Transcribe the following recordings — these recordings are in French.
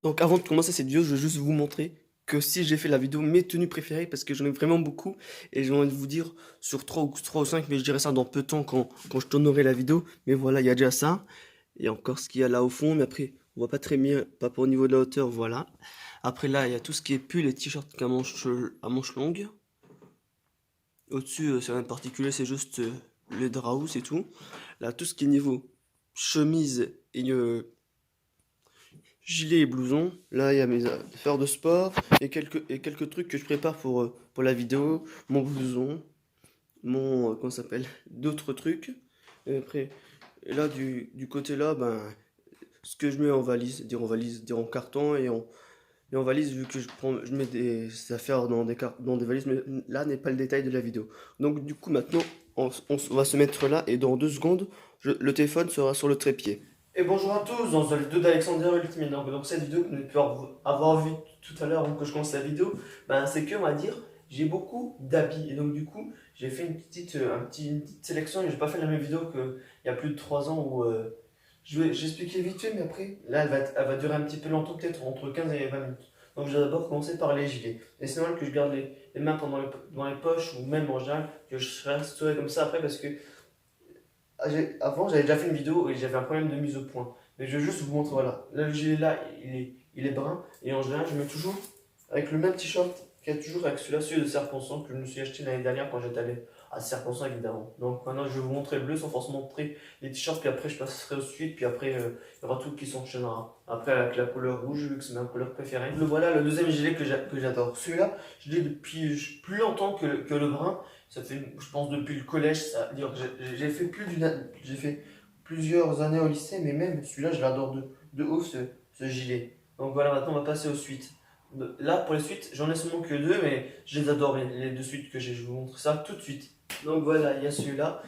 Donc avant de commencer cette vidéo, je veux juste vous montrer que si j'ai fait la vidéo mes tenues préférées, parce que j'en ai vraiment beaucoup, et j'ai envie de vous dire sur 3 ou 5, mais je dirais ça dans peu de temps quand je tournerai la vidéo. Mais voilà, il y a déjà ça. Et encore ce qu'il y a là au fond, mais après, on voit pas très bien, pas au niveau de la hauteur, voilà. Après là, il y a tout ce qui est pull et t-shirt à manches longues. Au-dessus, c'est rien de particulier, c'est juste le drap, c'est tout. Là, tout ce qui est niveau chemise et gilet et blouson. Là, il y a mes affaires de sport et quelques trucs que je prépare pour la vidéo. Mon blouson, comment ça s'appelle? D'autres trucs. Et après, et là, du côté là, ben, ce que je mets en valise, dire en carton et en valise, vu que je mets des affaires dans des valises, mais là n'est pas le détail de la vidéo. Donc, du coup, maintenant, on va se mettre là et dans 2 secondes, le téléphone sera sur le trépied. Et bonjour à tous dans le vidéo d'Alexander Ultimate. Donc cette vidéo que vous avez pu avoir vue tout à l'heure avant que je commence la vidéo, ben, c'est que on va dire j'ai beaucoup d'habits et donc du coup j'ai fait une petite sélection. J'ai pas fait la même vidéo qu'il y a plus de 3 ans où j'expliquais vite fait, mais après là elle va durer un petit peu longtemps, peut-être entre 15 et 20 minutes. Donc je vais d'abord commencer par les gilets. Et c'est normal que je garde les mains dans les poches ou même en général que je resterai comme ça après parce que avant, j'avais déjà fait une vidéo et j'avais un problème de mise au point. Mais je vais juste vous montrer, voilà. Là, le gilet là, il est brun. Et en général, je mets toujours avec le même t-shirt qu'il y a toujours avec celui de Serpent-Sang que je me suis acheté l'année dernière quand j'étais allé à Serpent-Sang, évidemment. Donc maintenant, je vais vous montrer le bleu sans forcément montrer les t-shirts. Puis après, je passerai au suite. Puis après, il y aura tout qui s'enchaînera. Après, avec la couleur rouge, vu que c'est ma couleur préférée. Le voilà, le deuxième gilet que j'adore. Celui-là, je l'ai depuis plus longtemps que le brun. Ça fait, je pense, depuis le collège. J'ai fait plusieurs années au lycée, mais même celui-là, je l'adore de ouf, ce gilet. Donc voilà, maintenant on va passer aux suites. Là, pour les suites, j'en ai seulement que 2, mais je les adore, les 2 suites que j'ai. Je vous montre ça tout de suite. Donc voilà, il y a celui-là.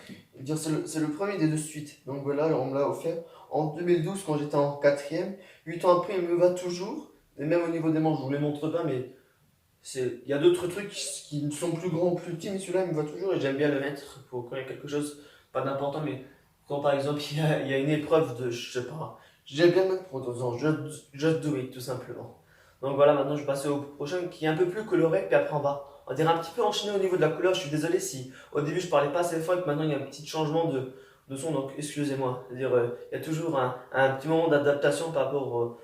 C'est le premier des 2 suites. Donc voilà, on me l'a offert en 2012 quand j'étais en quatrième. 8 ans après, il me va toujours. Et même au niveau des manches, je vous les montre pas, mais il y a d'autres trucs qui sont plus grands ou plus petits, mais celui-là, il me va toujours et j'aime bien le mettre pour quand il y a quelque chose, pas d'important, mais quand par exemple il y a une épreuve de, je sais pas, j'aime bien le mettre pour deux ans, just do it, tout simplement. Donc voilà, maintenant je vais passer au prochain qui est un peu plus coloré, puis après on dirait un petit peu enchaîné au niveau de la couleur. Je suis désolé si au début je parlais pas assez fort et que maintenant il y a un petit changement de son, donc excusez-moi. C'est-à-dire, il y a toujours un petit moment d'adaptation par rapport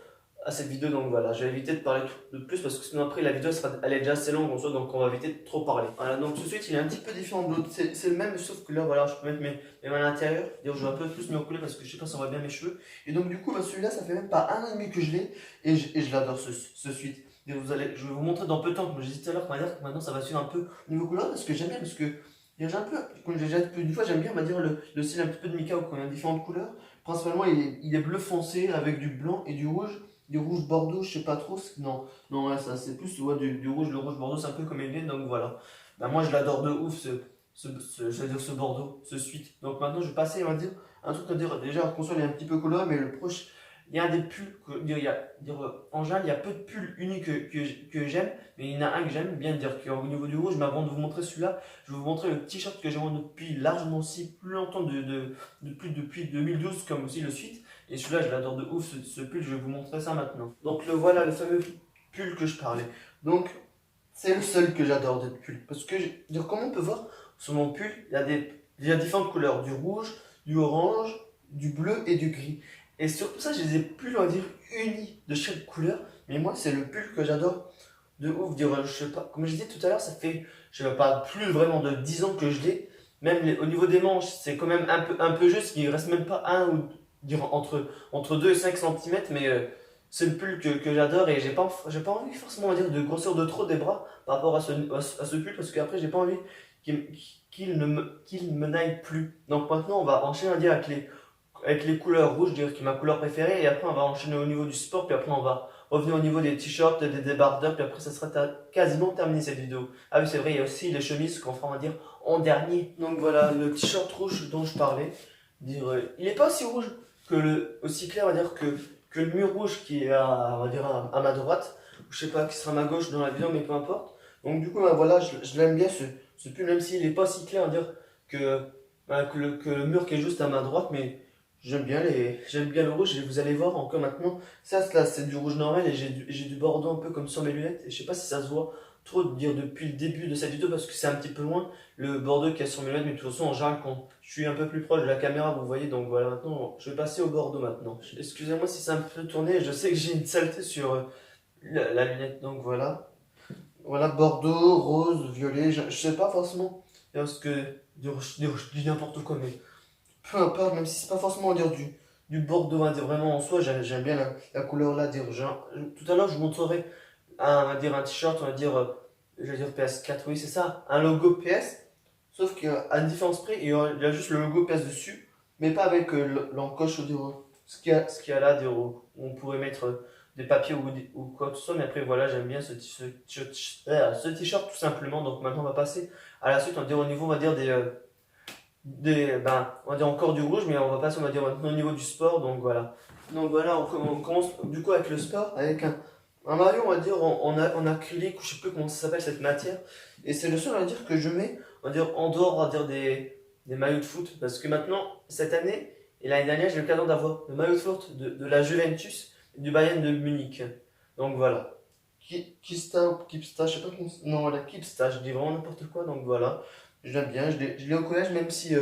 à cette vidéo, donc voilà, je vais éviter de parler de plus parce que sinon après la vidéo elle est déjà assez longue en soi, donc on va éviter de trop parler. Voilà, donc tout de suite il est un petit peu différent de l'autre, c'est le même sauf que là voilà, je peux mettre mes mains à l'intérieur, d'ailleurs je vais un peu plus m'y recouler parce que je sais pas si on voit bien mes cheveux. Et donc du coup bah, celui-là ça fait même pas un an et demi que je l'ai et je l'adore ce suite. Et je vais vous montrer dans peu de temps, comme je disais tout à l'heure, qu'on va dire que maintenant ça va suivre un peu au niveau couleur parce que j'aime bien, parce que il y a un peu, comme j'ai déjà dit plus d'une fois, j'aime bien on va dire le style un petit peu de Mika où on a différentes couleurs. Principalement il est bleu foncé avec du blanc et du rouge bordeaux, je sais pas trop. Non, non, ouais, ça c'est plus ouais, du rouge. Le rouge bordeaux, c'est un peu comme Evian, donc voilà. Bah, moi je l'adore de ouf, je veux dire ce bordeaux, ce suite. Donc maintenant je vais passer, on va dire, un truc à dire. Déjà, la console est un petit peu coloré, mais le proche, il y a des pulls. En général, il y a peu de pulls unis que j'aime, mais il y en a un que j'aime bien dire qu'au niveau du rouge. Mais avant de vous montrer celui-là, je vais vous montrer le t-shirt que j'ai depuis largement aussi plus longtemps, depuis 2012, comme aussi le suite. Et celui-là, je l'adore de ouf, ce pull, je vais vous montrer ça maintenant. Donc le voilà, le fameux pull que je parlais. Donc, c'est le seul que j'adore de pull. Parce que, comme on peut voir, sur mon pull, il y a différentes couleurs. Du rouge, du orange, du bleu et du gris. Et surtout ça, je les ai pulls, on va dire, unis de chaque couleur. Mais moi, c'est le pull que j'adore de ouf. Je sais pas, comme je disais tout à l'heure, ça fait, je sais pas, plus vraiment de 10 ans que je l'ai. Même au niveau des manches, c'est quand même un peu juste, il reste même pas un ou entre 2 et 5 centimètres, mais c'est le pull que j'adore et j'ai pas envie forcément on va dire, de grossir de trop des bras par rapport à ce pull parce qu'après j'ai pas envie qu'il me n'aille plus. Donc maintenant on va enchaîner on va dire, avec les couleurs rouges, je dirais qui est ma couleur préférée, et après on va enchaîner au niveau du sport, puis après on va revenir au niveau des t-shirts, des débardeurs, puis après ça sera quasiment terminé cette vidéo. Ah oui c'est vrai, il y a aussi les chemises qu'on fera on va dire en dernier. Donc voilà, le t-shirt rouge dont je parlais, il est pas aussi rouge aussi clair, on va dire que le mur rouge qui est on va dire à ma droite, ou je sais pas, qui sera à ma gauche dans la vidéo, mais peu importe. Donc du coup, bah, voilà, je l'aime bien ce pull, même s'il est pas si clair, on va dire que le mur qui est juste à ma droite, mais j'aime bien le rouge et vous allez voir encore maintenant. Ça, là, c'est du rouge normal et j'ai du bordeaux un peu comme sur mes lunettes. Et je sais pas si ça se voit trop de dire depuis le début de cette vidéo parce que c'est un petit peu loin le bordeaux qu'il y a sur mes lunettes. Mais de toute façon, en général, quand je suis un peu plus proche de la caméra, vous voyez. Donc voilà, maintenant, je vais passer au bordeaux maintenant. Excusez-moi si c'est un peu tourné. Je sais que j'ai une saleté sur la lunette. Donc voilà. Voilà, bordeaux, rose, violet. Je sais pas forcément. Parce que je dis n'importe quoi, mais peu importe, même si c'est pas forcément dire du bordeaux, hein, dire vraiment en soi, j'aime bien la couleur là, dire tout à l'heure je vous montrerai un, on va dire un t-shirt, on va dire, je vais dire PS4, oui c'est ça, un logo PS, sauf qu'à une différence près, il y a juste le logo PS dessus, mais pas avec l'encoche ou dire, ce qu'il y a là, dire, où on pourrait mettre des papiers ou quoi que ce soit, mais après voilà, j'aime bien ce t-shirt tout simplement, donc maintenant on va passer à la suite, on va dire au niveau, on va dire on va dire encore du rouge, mais on va passer, on va dire maintenant au niveau du sport, donc voilà. Donc voilà, on commence du coup avec le sport, avec un maillot, on va dire, en acrylique, ou je sais plus comment ça s'appelle cette matière, et c'est le seul, on va dire, que je mets, on va dire, en dehors, on va dire, des maillots de foot, parce que maintenant, cette année, et l'année dernière, j'ai eu l'occasion d'avoir le maillot de foot de la Juventus et du Bayern de Munich. Donc voilà. Kipsta, je sais pas comment. Non, voilà, Kipsta, je dis vraiment n'importe quoi, donc voilà. J'aime bien, je l'ai au collège, même si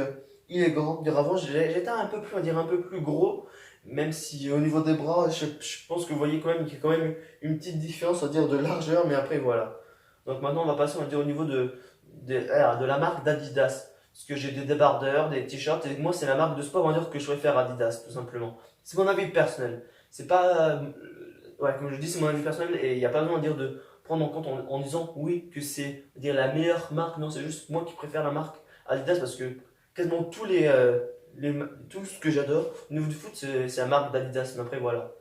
il est grand. Dire avant, j'étais un peu plus, on va dire un peu plus gros, même si au niveau des bras, je pense que vous voyez quand même qu'il y a quand même une petite différence, on va dire de largeur, mais après voilà. Donc maintenant, on va passer, on va dire au niveau de la marque d'Adidas. Parce que j'ai des débardeurs, des t-shirts, et moi, c'est la marque de sport, on va dire que je préfère Adidas, tout simplement. C'est mon avis personnel. C'est pas. Ouais, comme je dis, c'est mon avis personnel, et il n'y a pas besoin de dire de prendre en compte en disant oui que c'est dire la meilleure marque. Non, c'est juste moi qui préfère la marque Adidas parce que quasiment tout ce que j'adore au niveau du foot, c'est la marque d'Adidas. Mais après, voilà.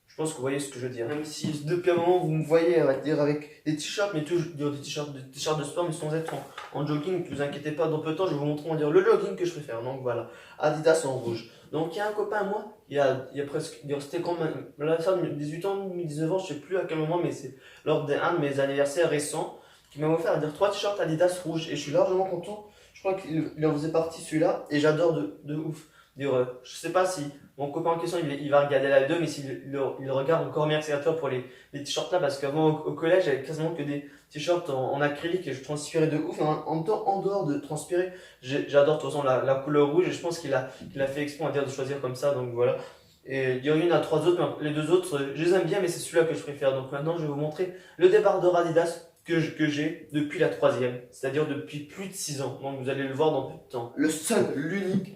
Je pense que vous voyez ce que je veux dire. Même si depuis un moment vous me voyez, on va dire, avec des t-shirts, mais toujours des t-shirts de sport, mais sans être en jogging, ne vous inquiétez pas, dans peu de temps je vais vous montrer, on va dire, le jogging que je préfère. Donc voilà, Adidas en rouge. Donc il y a un copain à moi, il y a presque, c'était quand même, là, ça, 18 ans, 19 ans, je sais plus à quel moment, mais c'est lors d'un de mes anniversaires récents, qui m'a offert, à dire, 3 t-shirts Adidas rouges, et je suis largement content. Je crois qu'il en faisait partie celui-là, et j'adore de ouf. Dire, je sais pas si mon copain en question il va regarder la vidéo, mais s'il il regarde encore merci à toi pour les t-shirts là, parce qu'avant au collège j'avais quasiment que des t-shirts en acrylique et je transpirais de ouf. En dehors de transpirer, j'adore de toute façon la couleur rouge et je pense qu'il a fait exprès on va dire, de choisir comme ça, donc voilà. Et il y en a une à 3 autres, mais les 2 autres, je les aime bien, mais c'est celui-là que je préfère. Donc maintenant je vais vous montrer le débardeur Adidas que j'ai depuis la troisième, c'est-à-dire depuis plus de 6 ans. Donc vous allez le voir dans peu de temps. Le seul, l'unique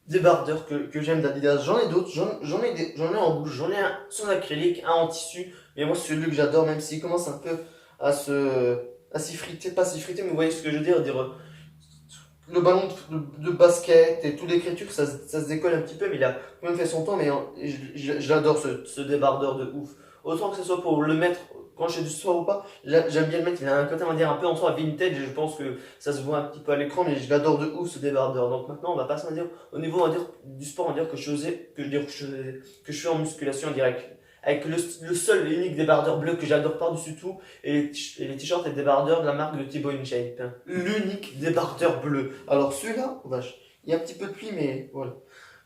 débardeur que j'aime d'Adidas. J'en ai d'autres, j'en ai en bouche, j'en ai un sans acrylique, un en tissu, mais moi c'est celui que j'adore, même s'il commence un peu à s'effriter, pas s'effriter, mais vous voyez ce que je veux dire, le ballon de basket et toute l'écriture, ça se décolle un petit peu, mais il a quand même fait son temps, mais j'adore ce débardeur de ouf. Autant que ce soit pour le mettre quand je fais du sport ou pas, j'aime bien le mettre, il a un côté, on va dire, un peu en soi vintage, et je pense que ça se voit un petit peu à l'écran, mais je l'adore de ouf ce débardeur. Donc maintenant, on va passer, on va dire, au niveau, on va dire, du sport, on va dire que que je fais en musculation en direct. Avec le seul et unique débardeur bleu que j'adore par-dessus tout, et les t-shirts et débardeurs de la marque de Thibaut InShape. Hein. L'unique débardeur bleu. Alors celui-là, oh vache, il y a un petit peu de pluie, mais voilà.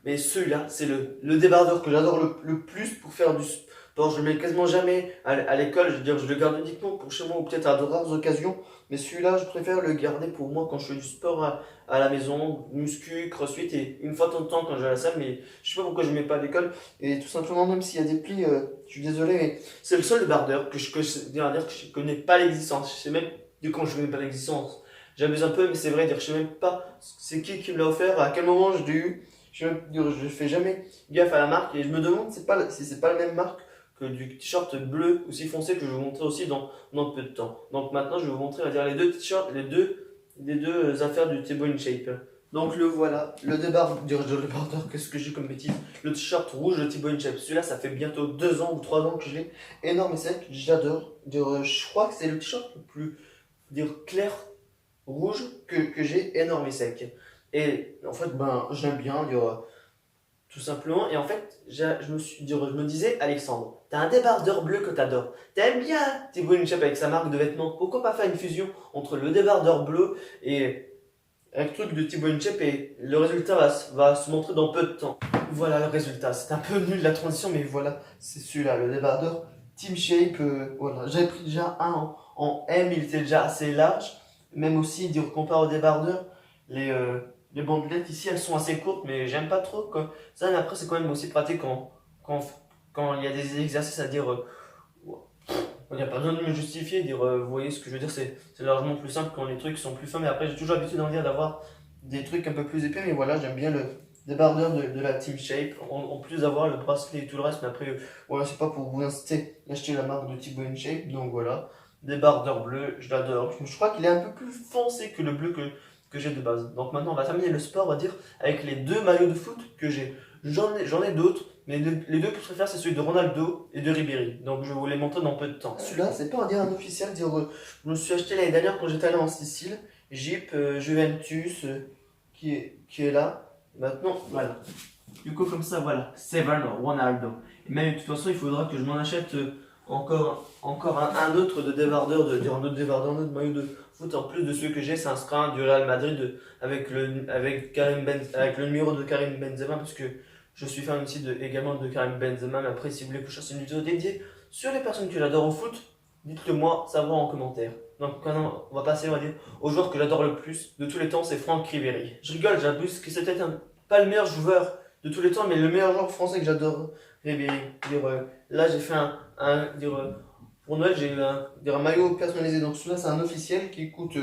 Mais celui-là, c'est le débardeur que j'adore le plus pour faire du sport. Je le mets quasiment jamais à l'école, je veux dire, je le garde uniquement pour chez moi ou peut-être à de rares occasions. Mais celui-là, je préfère le garder pour moi quand je fais du sport à la maison, muscu, crossfit et une fois de temps en temps quand je vais à la salle. Mais je sais pas pourquoi je ne mets pas à l'école. Et tout simplement, même s'il y a des plis, je suis désolé, mais c'est le seul débardeur dire que je connais pas l'existence. Je sais même de quand je connais pas l'existence. J'abuse un peu, mais c'est vrai, dire, je sais même pas c'est qui me l'a offert, à quel moment je l'ai eu. Je fais jamais gaffe à la marque et je me demande si c'est pas la même marque que du t-shirt bleu aussi foncé que je vais vous montrer aussi dans peu de temps. Donc maintenant je vais vous montrer on va dire, les deux t-shirts, les deux affaires du Thibaut InShape. Donc le voilà, le débardeur, qu'est-ce que j'ai comme bêtise. Le t-shirt rouge de Thibaut InShape. Celui-là ça fait bientôt 2 ans ou 3 ans que je l'ai. Énorme et sec, j'adore. Je crois que c'est le t-shirt le plus clair rouge que j'ai, énorme et sec. Et en fait, ben, j'aime bien, tout simplement. Et en fait, je me disais, Alexandre, t'as un débardeur bleu que t'adores. T'aimes bien Thibaut InShape avec sa marque de vêtements. Pourquoi pas faire une fusion entre le débardeur bleu et un truc de Thibaut InShape et le résultat va se montrer dans peu de temps. Voilà le résultat. C'est un peu nul la transition, mais voilà, c'est celui-là, le débardeur Team Shape. Voilà, j'avais pris déjà un en M, il était déjà assez large. Même aussi, dire comparé au débardeur, les bandelettes ici elles sont assez courtes, mais j'aime pas trop. Quoi. Ça, mais après, c'est quand même aussi pratique quand, quand il y a des exercices à dire. Il n'y a pas besoin de me justifier, dire, vous voyez ce que je veux dire, c'est largement plus simple quand les trucs sont plus fins, mais après j'ai toujours l'habitude d'en dire d'avoir des trucs un peu plus épais, mais voilà, j'aime bien le débardeur de la Team Shape, en plus d'avoir le bracelet et tout le reste, mais après, voilà, c'est pas pour vous inciter d'acheter la marque de Thibaut InShape, donc voilà, débardeur bleu, je l'adore, je crois qu'il est un peu plus foncé que le bleu que j'ai de base. Donc maintenant on va terminer le sport, on va dire, avec les deux maillots de foot que j'ai. J'en ai d'autres, mais les deux que je préfère, c'est celui de Ronaldo et de Ribéry. Donc je vais vous les montrer dans peu de temps. Celui-là, c'est pas un officiel. Je me suis acheté l'année dernière quand j'étais allé en Sicile. Jeep, Juventus, qui est là. Maintenant, voilà. Du coup, comme ça, voilà. Seven Ronaldo. Et même de toute façon, il faudra que je m'en achète encore un autre de débardeur, un autre débardeur, un autre maillot de foot. En plus de ceux que j'ai, ça sera un du Real Madrid avec avec le numéro de Karim Benzema parce que je suis fan aussi également de Karim Benzema, mais après, si vous voulez que je fasse une vidéo dédiée sur les personnes que j'adore au foot, dites-le moi, savoir en commentaire. Donc maintenant, on va passer, on va dire, au joueur que j'adore le plus de tous les temps, c'est Franck Ribéry. Je rigole, j'abuse, que c'est peut-être pas le meilleur joueur de tous les temps, mais le meilleur joueur français que j'adore, Ribéry. Là, j'ai fait pour Noël, j'ai eu un maillot personnalisé. Donc celui-là, c'est un officiel qui coûte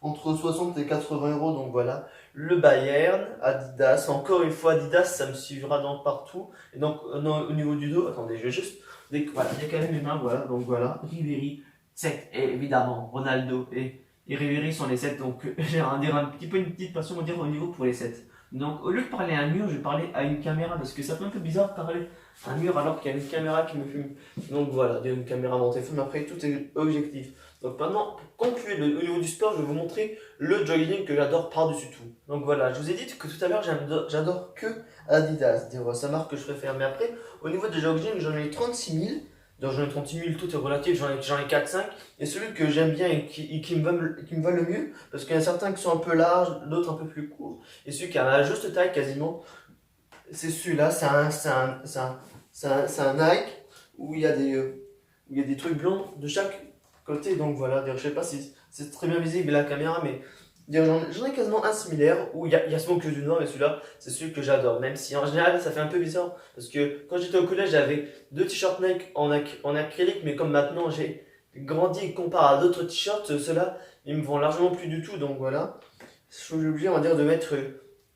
entre 60 et 80 euros. Donc voilà, le Bayern, Adidas. Encore une fois, Adidas, ça me suivra dans partout. Et donc, non, au niveau du dos, attendez, je vais juste voilà, décaler mes mains. Voilà, donc voilà, Ribéry, 7, et évidemment, Ronaldo et Ribéry sont les 7. Donc j'ai un petit peu une petite passion, on va dire, au niveau pour les 7. Donc au lieu de parler à un mur, je vais parler à une caméra parce que ça fait un peu bizarre de parler à un mur alors qu'il y a une caméra qui me filme. Donc voilà, il y a une caméra à mon téléphone, mais après tout est objectif. Donc maintenant, pour conclure au niveau du sport, je vais vous montrer le jogging que j'adore par-dessus tout. Donc voilà, je vous ai dit que tout à l'heure, j'adore que Adidas, c'est la marque que je préfère. Mais après, au niveau du jogging, j'en ai 36 000. Donc j'en ai 36 000, tout est relatif, j'en ai 4-5. Et celui que j'aime bien et qui me va le mieux, parce qu'il y en a certains qui sont un peu larges, d'autres un peu plus courts. Et celui qui a la juste taille quasiment, c'est celui-là, c'est un Nike où il y a des trucs blancs de chaque côté. Donc voilà, je sais pas si c'est très bien visible la caméra, mais j'en ai quasiment un similaire où il y a seulement que du noir, mais celui-là, c'est celui que j'adore. Même si en général, ça fait un peu bizarre parce que quand j'étais au collège, j'avais deux t-shirts Nike en acrylique, mais comme maintenant j'ai grandi et comparé à d'autres t-shirts, ceux-là, ils me vont largement plus du tout. Donc voilà, je suis obligé, on va dire, de mettre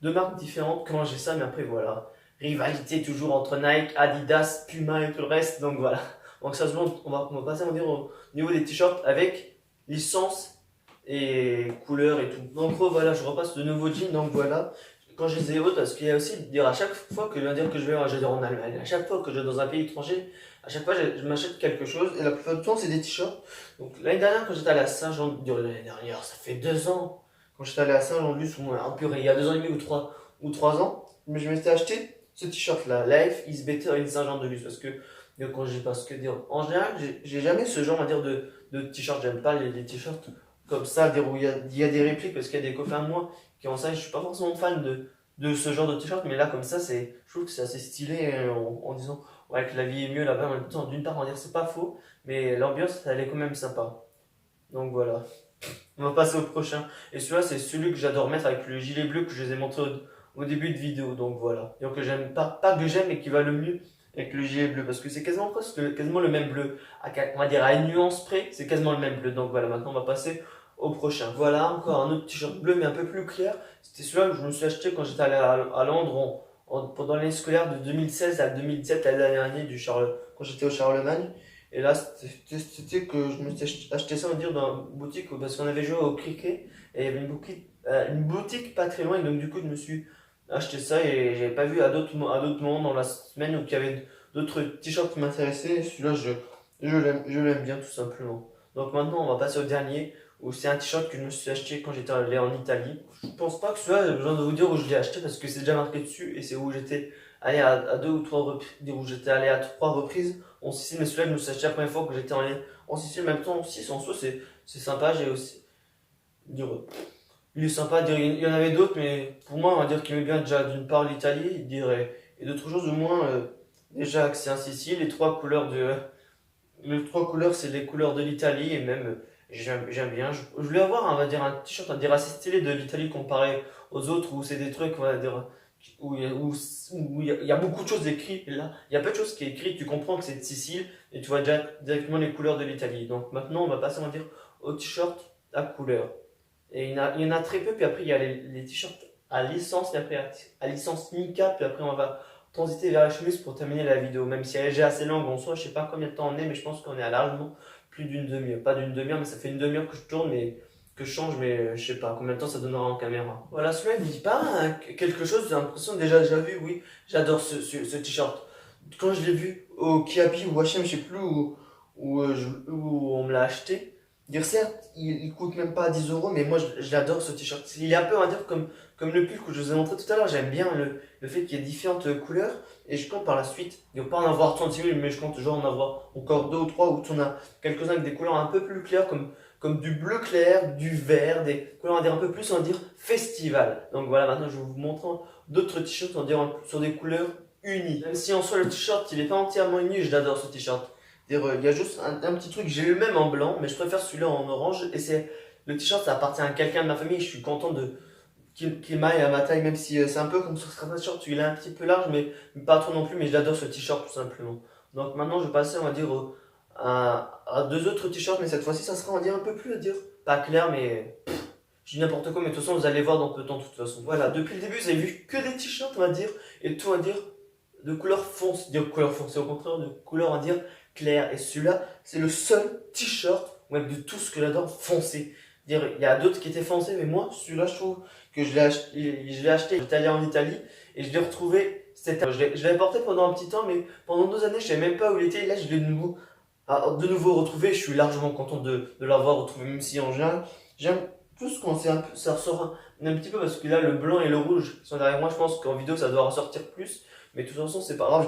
deux marques différentes quand j'ai ça, mais après voilà. Rivalité toujours entre Nike, Adidas, Puma et tout le reste, donc voilà. Donc ça se montre, on va passer on va dire, au niveau des t-shirts avec licence et couleur et tout. Donc voilà, je repasse de nouveaux jeans, donc voilà. Quand je les ai hautes, parce qu'il y a aussi, dire à chaque fois que je viens dire que je vais en Allemagne, à chaque fois que je vais dans un pays étranger, à chaque fois je m'achète quelque chose, et la plupart du temps c'est des t-shirts. Donc l'année dernière, quand j'étais allé à Saint-Jean, l'année dernière, ça fait 2 ans, quand j'étais allé à Saint-Jean-de-Luz, il y a 2 ans et demi ou 3 ans, mais je m'étais acheté ce t-shirt-là, Life is better in Saint-Jean-de-Luz, parce que en général, j'ai jamais ce genre, on va dire, de t-shirt, j'aime pas les t-shirts comme ça, où il y a des répliques, parce qu'il y a des copains de moi qui ont ça, et je suis pas forcément fan de ce genre de t-shirt, mais là, comme ça, je trouve que c'est assez stylé en disant, ouais, que la vie est mieux là-bas, en même temps, d'une part, on va dire, c'est pas faux, mais l'ambiance, elle est quand même sympa. Donc voilà. On va passer au prochain. Et celui-là, c'est celui que j'adore mettre avec le gilet bleu que je vous ai montré au début de vidéo. Donc voilà. Donc que j'aime pas que j'aime, mais qui va le mieux avec le gilet bleu. Parce que c'est quasiment le même bleu. On va dire à une nuance près, c'est quasiment le même bleu. Donc voilà, maintenant on va passer au prochain. Voilà, encore un autre t-shirt bleu, mais un peu plus clair. C'était celui-là que je me suis acheté quand j'étais allé à Londres pendant l'année scolaire de 2016 à 2017, l'année dernière, quand j'étais au Charlemagne. Et là, c'était que je me suis acheté ça, on va dire, dans une boutique, parce qu'on avait joué au cricket, et il y avait une boutique pas très loin, et donc du coup, je me suis acheté ça, et j'avais pas vu à d'autres moments dans la semaine où il y avait d'autres t-shirts qui m'intéressaient, et celui-là, je l'aime bien, tout simplement. Donc maintenant, on va passer au dernier, où c'est un t-shirt que je me suis acheté quand j'étais allé en Italie. Je pense pas que celui-là, j'ai besoin de vous dire où je l'ai acheté, parce que c'est déjà marqué dessus, et c'est où j'étais allé à deux ou trois reprises, où j'étais allé à 3 reprises en Sicile, mais celui-là, je me suis acheté la première fois que j'étais en Sicile, en même temps, en Suisse, en soi, c'est sympa. J'ai aussi, dire, il est sympa, dire, il y en avait d'autres, mais pour moi, on va dire qu'il aimait bien déjà d'une part l'Italie, et d'autres choses au moins, déjà que c'est un Sicile, les trois couleurs, c'est les couleurs de l'Italie, et même, j'aime bien. Je voulais avoir, on va dire, un t-shirt, on va dire, assez stylé de l'Italie comparé aux autres, où c'est des trucs, on va dire, où il y a beaucoup de choses écrites, et là, il y a peu de choses qui est écrit, tu comprends que c'est de Sicile, et tu vois déjà directement les couleurs de l'Italie. Donc maintenant, on va passer, on va dire, au t-shirt à couleur. Et il y en a très peu, puis après il y a les t-shirts à licence, puis après à licence Mika, puis après on va transiter vers la chemise pour terminer la vidéo. Même si elle est déjà assez longue en soi, je sais pas combien de temps on est, mais je pense qu'on est à largement plus d'une demi-heure. Pas d'une demi-heure, mais ça fait une demi-heure que je tourne, mais que je change, mais je sais pas combien de temps ça donnera en caméra. Voilà, celui-là il dit pas quelque chose, j'ai l'impression déjà vu, oui, j'adore ce t-shirt. Quand je l'ai vu au Kiabi ou H&M, je sais plus où on me l'a acheté. Dire certes, il coûte même pas 10 euros, mais moi je l'adore ce t-shirt. Il est un peu, on va dire, comme le pull que je vous ai montré tout à l'heure. J'aime bien le fait qu'il y ait différentes couleurs. Et je compte par la suite, il ne va pas en avoir 36 000, mais je compte genre en avoir encore deux ou trois où tu en as quelques-uns avec des couleurs un peu plus claires, comme du bleu clair, du vert, des couleurs, on va dire, un peu plus, on va dire, festival. Donc voilà, maintenant je vais vous montrer d'autres t-shirts, on va dire, sur des couleurs unies. Même si en soi le t-shirt, il n'est pas entièrement uni, je l'adore ce t-shirt. Il y a juste un petit truc, j'ai eu le même en blanc, mais je préfère celui-là en orange. Et c'est le t-shirt, ça appartient à quelqu'un de ma famille. Je suis content qu'il m'aille à ma taille, même si c'est un peu comme sur certains t-shirts, il est un petit peu large, mais pas trop non plus. Mais j'adore ce t-shirt tout simplement. Donc maintenant, je vais passer, on va dire, à deux autres t-shirts, mais cette fois-ci, ça sera, on va dire, un peu plus, à dire, pas clair, mais je dis n'importe quoi, mais de toute façon, vous allez voir dans peu de temps, de toute façon. Voilà, depuis le début, vous avez vu que des t-shirts, on va dire, et tout, on va dire, de couleur foncée, au contraire, de couleur, on va dire, claire. Et celui-là, c'est le seul t-shirt, ouais, de tout ce que j'adore, foncé. Dire, il y a d'autres qui étaient foncés, mais moi, celui-là, je trouve que je l'ai acheté, j'étais allé en Italie, et je l'ai retrouvé, je l'avais porté pendant un petit temps, mais pendant 2 années, je savais même pas où il était, et là, je l'ai de nouveau retrouvé, je suis largement content de l'avoir retrouvé, même si en général, j'aime plus quand ça ressort un petit peu, parce que là, le blanc et le rouge sont derrière moi, je pense qu'en vidéo, ça doit ressortir plus. Mais de toute façon, c'est pas grave,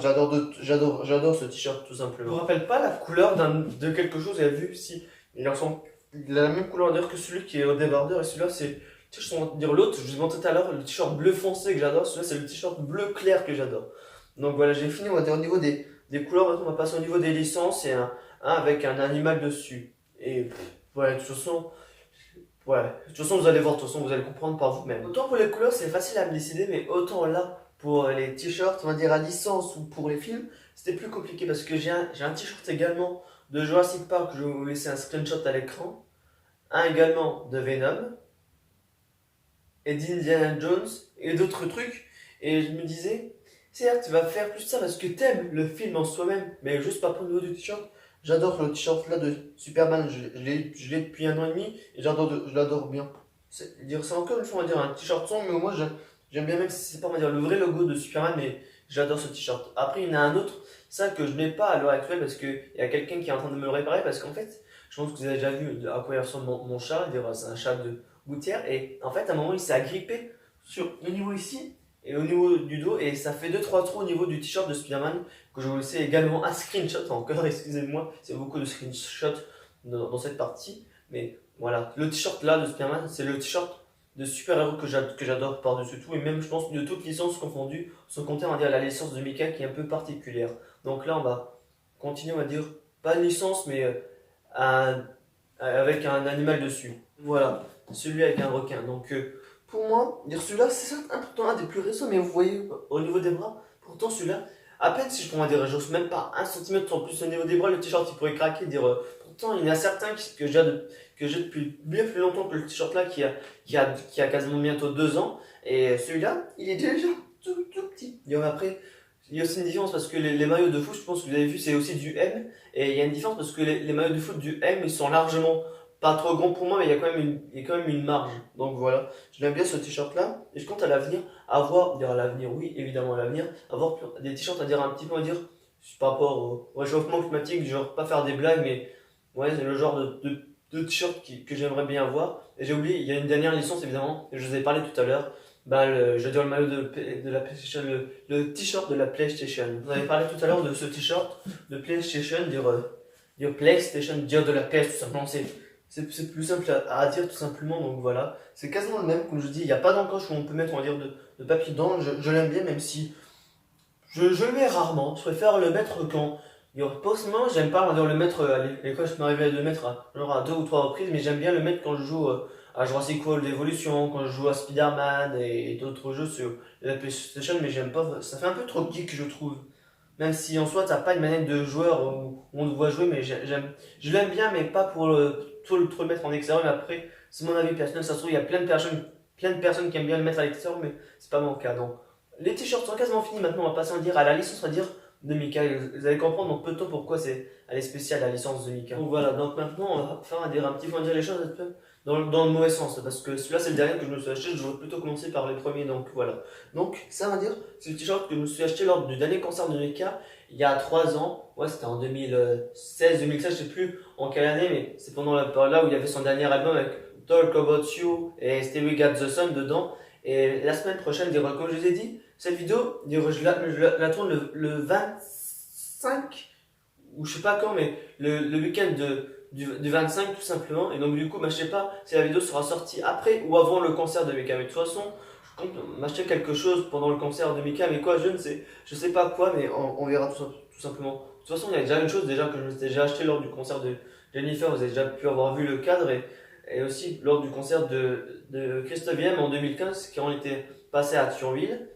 j'adore ce t-shirt tout simplement. Je me rappelle pas la couleur de quelque chose, vous avez vu, si il ressemble, il a la même couleur d'ailleurs que celui qui est au débardeur, et celui-là c'est, tu sais, je vais dire l'autre, je vous ai montré tout à l'heure, le t-shirt bleu foncé que j'adore, celui-là c'est le t-shirt bleu clair que j'adore. Donc voilà, j'ai fini, on va dire au niveau des couleurs, maintenant on va passer au niveau des licences, et un avec un animal dessus. Et voilà, de toute façon, ouais, de toute façon, vous allez voir, de toute façon, vous allez comprendre par vous-même. Autant pour les couleurs, c'est facile à me décider, mais autant là, pour les t-shirts, on va dire à licence ou pour les films, c'était plus compliqué parce que j'ai un t-shirt également de Jurassic Park, je vais vous laisser un screenshot à l'écran. Un également de Venom et d'Indiana Jones et d'autres trucs. Et je me disais, certes, tu vas faire plus ça parce que t'aimes le film en soi-même, mais juste pas pour le niveau du t-shirt. J'adore le t-shirt là de Superman, je l'ai depuis 1 an et demi et je l'adore bien. C'est encore une fois, on va dire un t-shirt sombre, mais moi j'aime bien, même si c'est pas, on va dire, le vrai logo de Superman, mais j'adore ce t-shirt. Après, il y en a un autre, ça que je n'ai pas à l'heure actuelle parce qu'il y a quelqu'un qui est en train de me le réparer, parce qu'en fait, je pense que vous avez déjà vu à quoi il ressemble mon chat, c'est un chat de gouttière, et en fait, à un moment, il s'est agrippé sur le niveau ici et au niveau du dos, et ça fait deux trois trous au niveau du t-shirt de Spider-Man que je vais vous laisser également un screenshot encore, excusez-moi, c'est beaucoup de screenshots dans cette partie, mais voilà, le t-shirt là de Spider-Man, c'est le t-shirt de super-héros que j'adore par-dessus tout, et même je pense de toutes licences confondues, sans compter on va dire la licence de Mika qui est un peu particulière. Donc là on va continuer, on va dire, pas une licence, mais un, avec un animal dessus. Voilà, celui avec un requin. Donc pour moi, dire celui-là, c'est certes un des plus récents, mais vous voyez au niveau des bras, pourtant celui-là, à peine si je pourrais dire, j'ose même pas 1 cm en plus au niveau des bras, le t-shirt il pourrait craquer, dire pourtant il y en a certains que j'ai depuis bien plus longtemps que le t-shirt là qui a quasiment bientôt 2 ans, et celui-là, il est déjà tout petit. Et après, il y a aussi une différence parce que les maillots de foot, je pense que vous avez vu, c'est aussi du M. Et il y a une différence parce que les maillots de foot du M, ils sont largement pas trop grands pour moi, mais il y a quand même une marge. Donc voilà, je l'aime bien ce t-shirt là. Et je compte à l'avenir dire à l'avenir, oui, évidemment à l'avenir, avoir des t-shirts à dire un petit peu, à dire, par rapport au réchauffement climatique, genre pas faire des blagues, mais ouais, c'est le genre de t-shirt que j'aimerais bien avoir. Et j'ai oublié, il y a une dernière licence évidemment, et je vous ai parlé tout à l'heure. Bah, je veux dire le maillot de la PlayStation, le t-shirt de la PlayStation. Vous avez parlé tout à l'heure de ce t-shirt de PlayStation, dire PlayStation, dire de la PS, tout simplement. c'est plus simple à dire tout simplement, donc voilà. C'est quasiment le même, comme je dis, il n'y a pas d'encoche où on peut mettre, on va dire, de papier dedans. Je l'aime bien, même si je le mets rarement. Je préfère le mettre quand. Personnellement, j'aime pas on va dire, le mettre à l'école, je peux m'arriver à le mettre genre à deux ou trois reprises, mais j'aime bien le mettre quand je joue à Jurassic World Evolution, quand je joue à Spider-Man et d'autres jeux sur la PlayStation, mais j'aime pas. Ça fait un peu trop geek, je trouve. Même si en soi, t'as pas une manette de joueur où on te voit jouer, mais je l'aime bien, mais pas pour trop le mettre en extérieur. Mais après, c'est mon avis personnel. Ça se trouve, il y a plein de personnes qui aiment bien le mettre à l'extérieur, mais c'est pas mon cas. Donc, les t-shirts sont quasiment finis. Maintenant, on va passer à la licence, on va dire, de Mika. Vous allez comprendre donc peu de temps pourquoi elle est spéciale, la licence de Mika. Donc voilà, donc maintenant, on va faire un petit peu on va dire les choses dans le mauvais sens. Parce que celui-là, c'est le dernier que je me suis acheté. Je vais plutôt commencer par les premiers, donc voilà. Donc, ça va dire, c'est le t-shirt que je me suis acheté lors du dernier concert de Mika il y a 3 ans. Ouais, c'était en 2016, 2016, je sais plus en quelle année, mais c'est pendant la période là où il y avait son dernier album avec Talk About You et Stay We Got the Sun dedans. Et la semaine prochaine, comme je vous ai dit, cette vidéo, je la tourne le 25, ou je sais pas quand, mais le week-end du 25 tout simplement. Et donc du coup, je sais pas si la vidéo sera sortie après ou avant le concert de Mika. Mais de toute façon, je compte m'acheter quelque chose pendant le concert de Mika, mais quoi, je sais pas quoi, mais on verra tout simplement. De toute façon, il y a déjà une chose déjà que je me suis déjà acheté lors du concert de Jennifer, vous avez déjà pu avoir vu le cadre, et aussi lors du concert de Christophe Willem en 2015, quand on était passé à Thionville.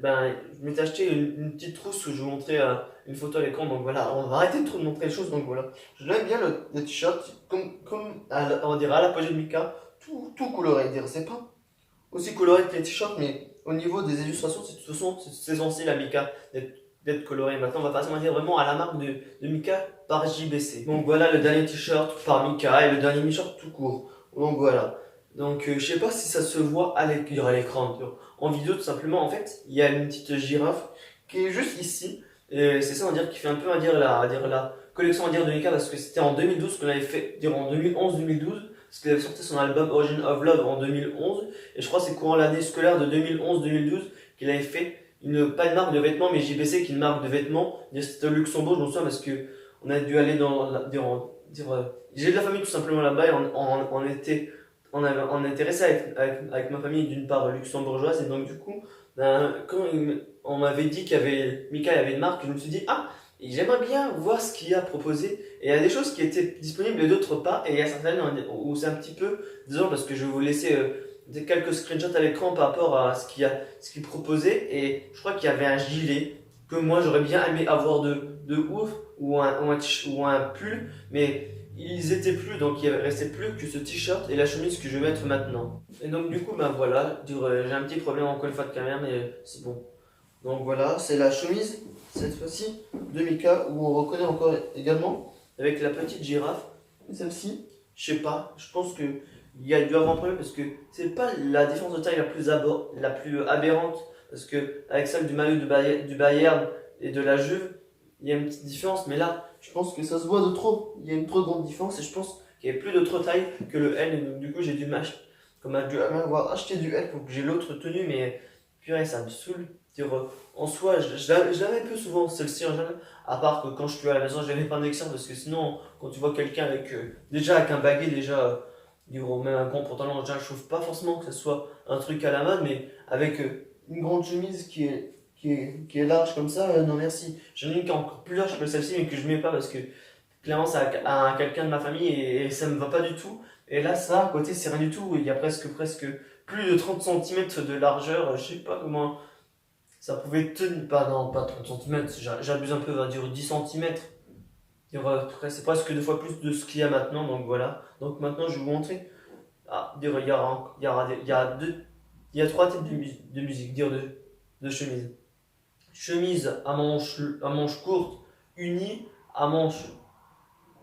Ben, je m'étais acheté une petite trousse où je vous montrais une photo à l'écran, donc voilà, on va arrêter de trop de montrer les choses, donc voilà. Je l'aime bien le t-shirt, comme on dirait à la page de Mika, tout coloré, dire, c'est pas aussi coloré que les t-shirts, mais au niveau des illustrations, de toute façon, c'est censé la Mika d'être coloré. Maintenant, on va passer, on va dire vraiment à la marque de Mika par JBC. Donc voilà le dernier t-shirt par Mika et le dernier t-shirt tout court. Donc voilà. Donc je sais pas si ça se voit à l'écran. En vidéo, tout simplement, en fait, il y a une petite girafe qui est juste ici. Et c'est ça, on va dire, qui fait un peu, la collection, on va dire, de Mika, parce que c'était en 2012 qu'on avait fait, dire en 2011-2012, parce qu'il avait sorti son album Origin of Love en 2011, et je crois que c'est courant l'année scolaire de 2011-2012 qu'il avait fait pas une marque de vêtements, mais JBC qui est une marque de vêtements. C'était au Luxembourg, je me souviens, parce que on a dû aller j'ai de la famille tout simplement là-bas, et on était resté avec ma famille d'une part luxembourgeoise, et donc du coup, quand on m'avait dit Mika il y avait une marque, je me suis dit, ah, j'aimerais bien voir ce qu'il y a proposé. Et il y a des choses qui étaient disponibles et d'autres pas, et il y a certaines où c'est un petit peu, désolé parce que je vais vous laisser quelques screenshots à l'écran par rapport à ce qu'il proposait, et je crois qu'il y avait un gilet que moi j'aurais bien aimé avoir de ouf, ou un pull, mais ils étaient plus, donc il restait plus que ce t-shirt et la chemise que je vais mettre maintenant. Et donc du coup, ben voilà, j'ai un petit problème encore une fois de caméra, mais c'est bon. Donc voilà, c'est la chemise, cette fois-ci, de Mika, où on reconnaît encore également, avec la petite girafe. Et celle-ci, je sais pas, je pense que il y a dû avoir un problème parce que c'est pas la différence de taille la plus aberrante, parce que avec celle du maillot du Bayern et de la Juve, il y a une petite différence, mais là, je pense que ça se voit de trop. Il y a une trop grande différence et je pense qu'il y avait plus de trop taille que le L, et donc du coup j'ai dû avoir acheté du L pour que j'ai l'autre tenue, mais purée, ça me saoule. En soi, je l'avais peu souvent celle-ci en général, à part que quand je suis à la maison, je l'avais pas en externe, parce que sinon, quand tu vois quelqu'un déjà avec un baguette, même un grand pantalon, déjà, je trouve pas forcément que ce soit un truc à la mode, mais avec une grande chemise qui est large comme ça, non merci. J'en ai une qui est encore plus large que celle-ci, mais que je mets pas parce que clairement, c'est à quelqu'un de ma famille et ça me va pas du tout. Et là, ça, à côté, c'est rien du tout. Il y a presque plus de 30 cm de largeur. Je sais pas comment ça pouvait tenir. Non, pas 30 cm, j'abuse un peu, on va dire 10 cm. C'est presque 2 fois plus de ce qu'il y a maintenant, donc voilà. Donc maintenant, je vais vous montrer. Ah, il y a 3 types de musique, de chemise. Chemise à manches courtes, unie, à manches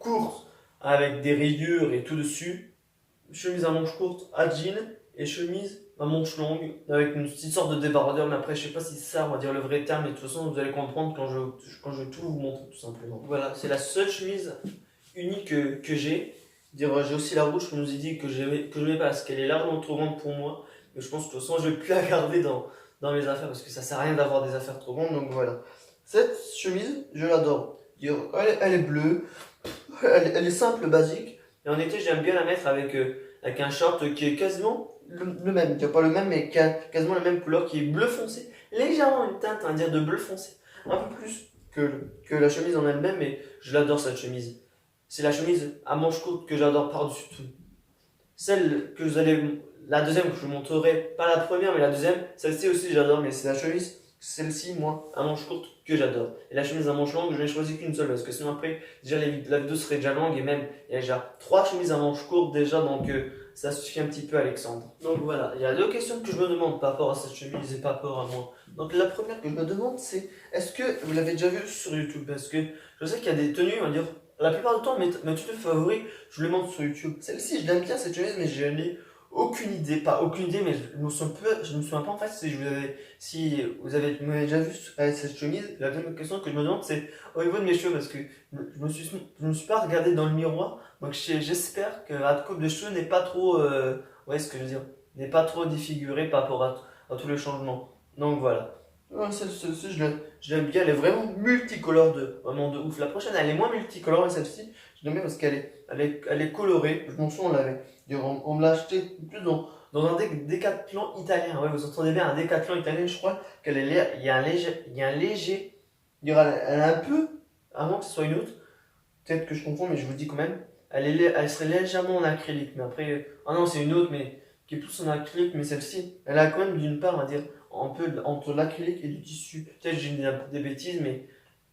courtes, avec des rayures et tout dessus. Chemise à manches courtes à jean, et chemise à manches longues, avec une petite sorte de débardeur, mais après je sais pas si c'est ça, on va dire le vrai terme, mais de toute façon vous allez comprendre quand je vais tout vous montrer tout simplement. Voilà, c'est la seule chemise unie que j'ai. J'ai aussi la rouge, qu'on nous a dit que je n'aimais pas parce qu'elle est largement trop grande pour moi, mais je pense que de toute façon je vais plus la garder dans mes affaires parce que ça sert à rien d'avoir des affaires trop grandes, donc voilà. Cette chemise, je l'adore. Elle est bleue, elle est simple, basique, Et en été, j'aime bien la mettre avec un short qui est quasiment le même. Il n'y a pas le même, mais qui a quasiment la même couleur, qui est bleu foncé. Légèrement une teinte, dire de bleu foncé. Un peu plus que la chemise en elle-même, mais je l'adore cette chemise. C'est la chemise à manches courtes que j'adore par-dessus tout. Celle que vous allez. La deuxième que je vous montrerai, pas la première, mais la deuxième, celle-ci aussi j'adore, mais c'est la chemise, celle-ci, moi, à manches courtes, que j'adore. Et la chemise à manches longues, je n'ai choisi qu'une seule, parce que sinon après, déjà la vidéo serait déjà longue, et même, il y a déjà 3 chemises à manches courtes déjà, donc ça suffit un petit peu à Alexandre. Donc voilà, il y a 2 questions que je me demande par rapport à cette chemise et par rapport à moi. Donc la première que je me demande, c'est, est-ce que vous l'avez déjà vu sur YouTube? Parce que je sais qu'il y a des tenues, on va dire, la plupart du temps, mes tenues favoris, je les montre sur YouTube. Celle-ci, je l'aime bien cette chemise, mais je n'ai aucune idée. Pas aucune idée, mais je me souviens pas en fait si vous avez m'avez déjà vu avec cette chemise. La deuxième question que je me demande, c'est au niveau de mes cheveux, parce que je me suis pas regardé dans le miroir. Donc j'espère que la coupe de cheveux n'est pas trop, ouais, ce que je veux dire, n'est pas trop défigurée par rapport à tous les changements. Donc voilà. Ouais, celle-ci, je l'aime bien, elle est vraiment multicolore, vraiment de ouf. La prochaine, elle est moins multicolore, mais celle-ci, je l'aime bien parce elle est colorée. Je m'en souviens, on me l'a acheté plus dans un décathlon italien. Ouais, vous entendez bien, un décathlon italien, je crois il y a un léger, elle est un peu, à moins que ce soit une autre, peut-être que je confonds, mais je vous dis quand même, elle serait légèrement en acrylique. Mais après, ah non, c'est une autre, mais qui est plus en acrylique, mais celle-ci, elle a quand même d'une part, on va dire, un peu entre l'acrylique et du tissu. Peut-être que j'ai dit des bêtises, mais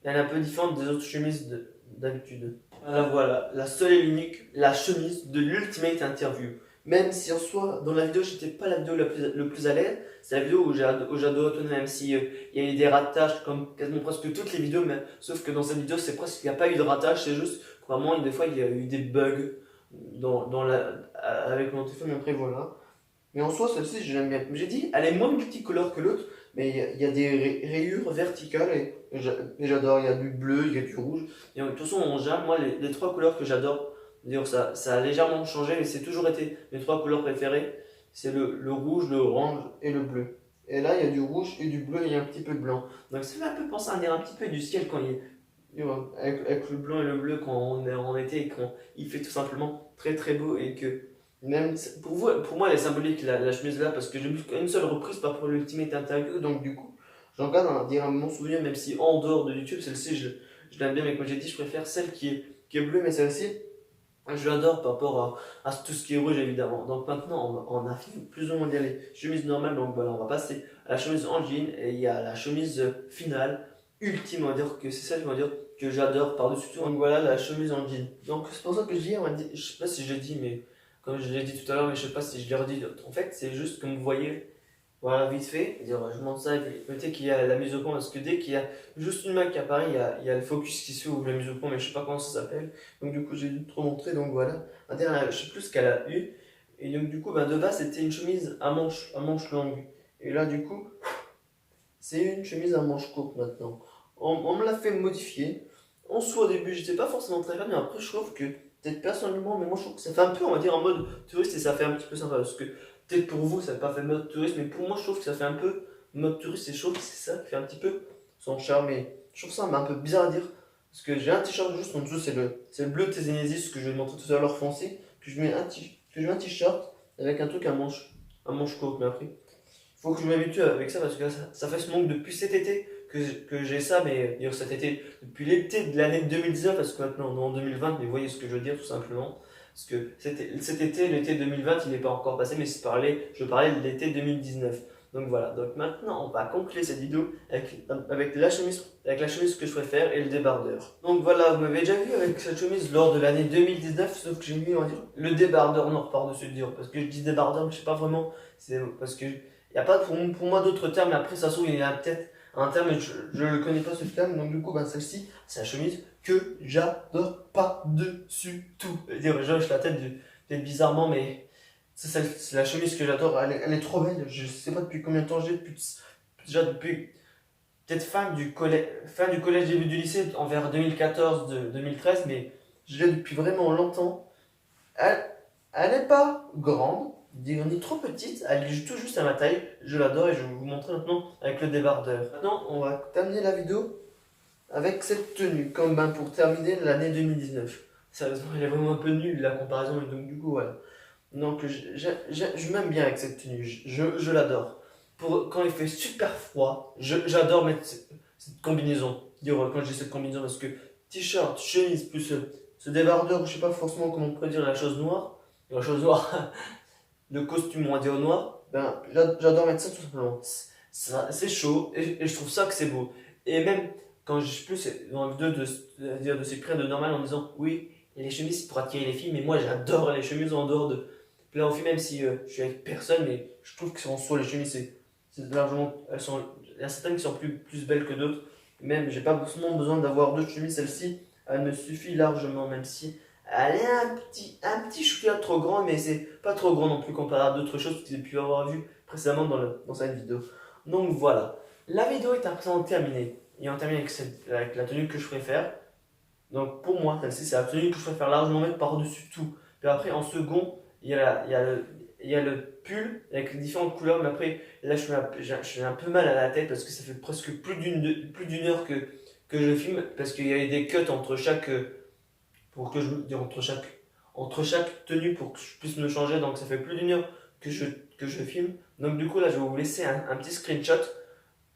elle est un peu différente des autres chemises d'habitude. Voilà, la seule et l'unique, la chemise de l'Ultimate Interview. Même si en soi, dans la vidéo, j'étais pas la vidéo le plus à l'aise, c'est la vidéo où j'adore tourner, même si il y a eu des ratages comme quasiment presque toutes les vidéos, mais sauf que dans cette vidéo, c'est presque, il n'y a pas eu de ratage, c'est juste que vraiment, des fois, il y a eu des bugs avec mon téléphone, mais après voilà. Mais en soi, celle-ci, je l'aime bien. Comme j'ai dit, elle est moins multicolore que l'autre, mais il y a des rayures verticales et j'adore. Il y a du bleu, il y a du rouge. Et de toute façon, en général, moi, les 3 couleurs que j'adore, d'ailleurs, ça a légèrement changé, mais c'est toujours été mes 3 couleurs préférées. C'est le rouge, le orange et le bleu. Et là, il y a du rouge et du bleu et il y a un petit peu de blanc. Donc ça fait un peu penser à un petit peu du ciel quand avec le blanc et le bleu quand on est en été et quand il fait tout simplement très très beau et que même pour moi, elle est symbolique la chemise là parce que j'ai vu qu'une seule reprise par rapport à l'Ultimate Interview, donc du coup, j'en garde un mon souvenir, même si en dehors de YouTube, celle-ci je l'aime bien, mais comme j'ai dit, je préfère celle qui est bleue, mais celle-ci, je l'adore par rapport à tout ce qui est rouge évidemment. Donc maintenant, on a fini plus ou moins dire les chemises normales, donc voilà, on va passer à la chemise en jean et il y a la chemise finale, ultime, on va dire que c'est celle, on va dire, que j'adore par-dessus tout. Donc voilà la chemise en jean. Donc c'est pour ça que je dis, je sais pas si je l'ai dit, mais comme je l'ai dit tout à l'heure, mais je sais pas si je l'ai redit. En fait, c'est juste comme vous voyez, voilà, vite fait. Dire, je montre ça, notez qu'il y a la mise au point, parce que dès qu'il y a juste une main qui apparaît, il y a le focus qui s'ouvre, la mise au point, mais je sais pas comment ça s'appelle. Donc du coup, j'ai dû trop montrer, donc voilà. Je sais plus ce qu'elle a eu. Et donc du coup, de base, c'était une chemise à manches longues. Et là, du coup, c'est une chemise à manches courtes maintenant. On me l'a fait modifier. En soi, au début, j'étais pas forcément très fan, mais après, je trouve que, peut-être personnellement, mais moi, je trouve que ça fait un peu, on va dire, en mode touriste et ça fait un petit peu sympa. Parce que, peut-être pour vous, ça fait pas fait mode touriste, mais pour moi, je trouve que ça fait un peu mode touriste et je trouve que c'est ça qui fait un petit peu son charme. Et je trouve ça un peu bizarre à dire. Parce que j'ai un t-shirt juste en dessous, c'est le bleu de Tézénésis que je vais montrer tout à l'heure foncé. Que je mets un t-shirt avec un truc à manche courte, mais après. Faut que je m'habitue avec ça parce que ça fait ce manque depuis cet été que j'ai ça, mais d'ailleurs cet été, depuis l'été de l'année 2019, parce que maintenant on est en 2020, mais vous voyez ce que je veux dire tout simplement. Parce que cet été, l'été 2020, il n'est pas encore passé, mais je parlais de l'été 2019. Donc voilà, donc maintenant on va conclure cette vidéo avec la chemise que je préfère et le débardeur. Donc voilà, vous m'avez déjà vu avec cette chemise lors de l'année 2019, sauf que j'ai mis, on va dire, le débardeur noir par-dessus le dire. Parce que je dis débardeur, mais je sais pas vraiment, c'est parce que il n'y a pas pour moi d'autres termes, mais après ça se trouve il y a peut-être un terme, mais je ne connais pas ce terme, donc du coup celle-ci, c'est la chemise que j'adore pas-dessus tout. Dire, je hoche la tête bizarrement, mais c'est la chemise que j'adore, elle est trop belle, je sais pas depuis combien de temps déjà depuis peut-être fin du collège, début du lycée, envers 2014-2013, mais je l'ai depuis vraiment longtemps. Elle, elle n'est pas grande, on est trop petite, elle est tout juste à ma taille, je l'adore et je vais vous montrer maintenant avec le débardeur. Maintenant, on va terminer la vidéo avec cette tenue, comme pour terminer l'année 2019. sérieusement, elle est vraiment un peu nulle la comparaison, et donc du coup, voilà. Donc, je m'aime bien avec cette tenue, je l'adore. Quand il fait super froid, j'adore mettre cette combinaison. Dire quand j'ai cette combinaison, parce que t-shirt, chemise, plus ce débardeur, je sais pas forcément comment on pourrait dire la chose noire, le costume, on va dire noir, ben, j'adore mettre ça tout simplement. C'est chaud et je trouve ça que c'est beau. Et même quand j'ai plus envie dire de s'exprimer de normal en disant oui, les chemises c'est pour attirer les filles, mais moi j'adore les chemises en dehors de plaire aux filles, même si je suis avec personne, mais je trouve que en soi les chemises c'est largement. Il y a certaines qui sont plus belles que d'autres. Même j'ai pas forcément besoin d'avoir deux chemises, celle-ci elle me suffit largement, même si elle est un petit chouïa trop grand, mais c'est pas trop grand non plus comparé à d'autres choses que j'ai pu avoir vu précédemment dans cette vidéo. Donc voilà, la vidéo est à présent terminée. Et on termine avec la tenue que je préfère. Donc pour moi, celle-ci, c'est la tenue que je préfère largement mettre par-dessus tout. Puis après, en second, il y a le pull avec les différentes couleurs. Mais après, là, je suis un peu mal à la tête parce que ça fait presque plus d'une heure que je filme. Parce qu'il y a eu des cuts entre chaque pour que je dire entre chaque tenue pour que je puisse me changer. Donc ça fait plus d'une heure que je filme. Donc du coup là je vais vous laisser un petit screenshot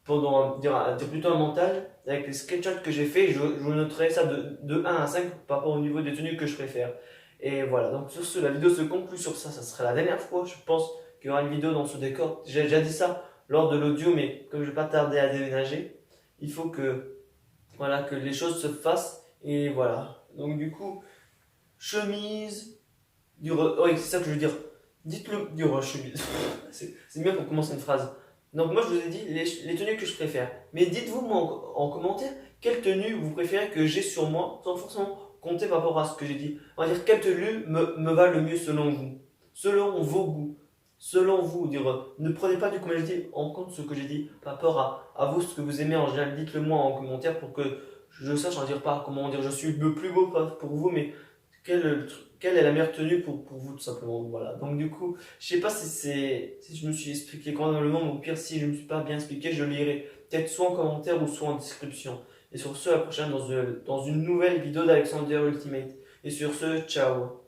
pendant dire plutôt un montage avec les screenshots que j'ai fait. Je vous noterai ça de 1 à 5 par rapport au niveau des tenues que je préfère. Et voilà, donc sur ce, la vidéo se conclut sur ça. Ça sera la dernière fois, je pense, qu'il y aura une vidéo dans ce décor. J'ai déjà dit ça lors de l'audio, mais comme je vais pas tarder à déménager, il faut que, voilà, que les choses se fassent. Et voilà. Donc du coup, chemise, oui, c'est ça que je veux dire. Dites-le, chemise. C'est bien pour commencer une phrase. Donc moi je vous ai dit les tenues que je préfère. Mais dites-vous moi en commentaire quelle tenue vous préférez que j'ai sur moi sans forcément compter par rapport à ce que j'ai dit. On va dire quelle tenue me va le mieux selon vous. Selon vos goûts. Selon vous. Ne prenez pas du coup, comme je dis, en compte ce que j'ai dit par rapport à vous, ce que vous aimez en général. Dites-le moi en commentaire pour que je sache, en dire pas comment dire je suis le plus beau pour vous, mais quelle, quelle est la meilleure tenue pour vous tout simplement. Voilà. Donc du coup, je sais pas si je me suis expliqué correctement, mais au pire si je me suis pas bien expliqué, je le lirai peut-être soit en commentaire ou soit en description. Et sur ce, à la prochaine dans une nouvelle vidéo d'Alexander Ultimate. Et sur ce, ciao.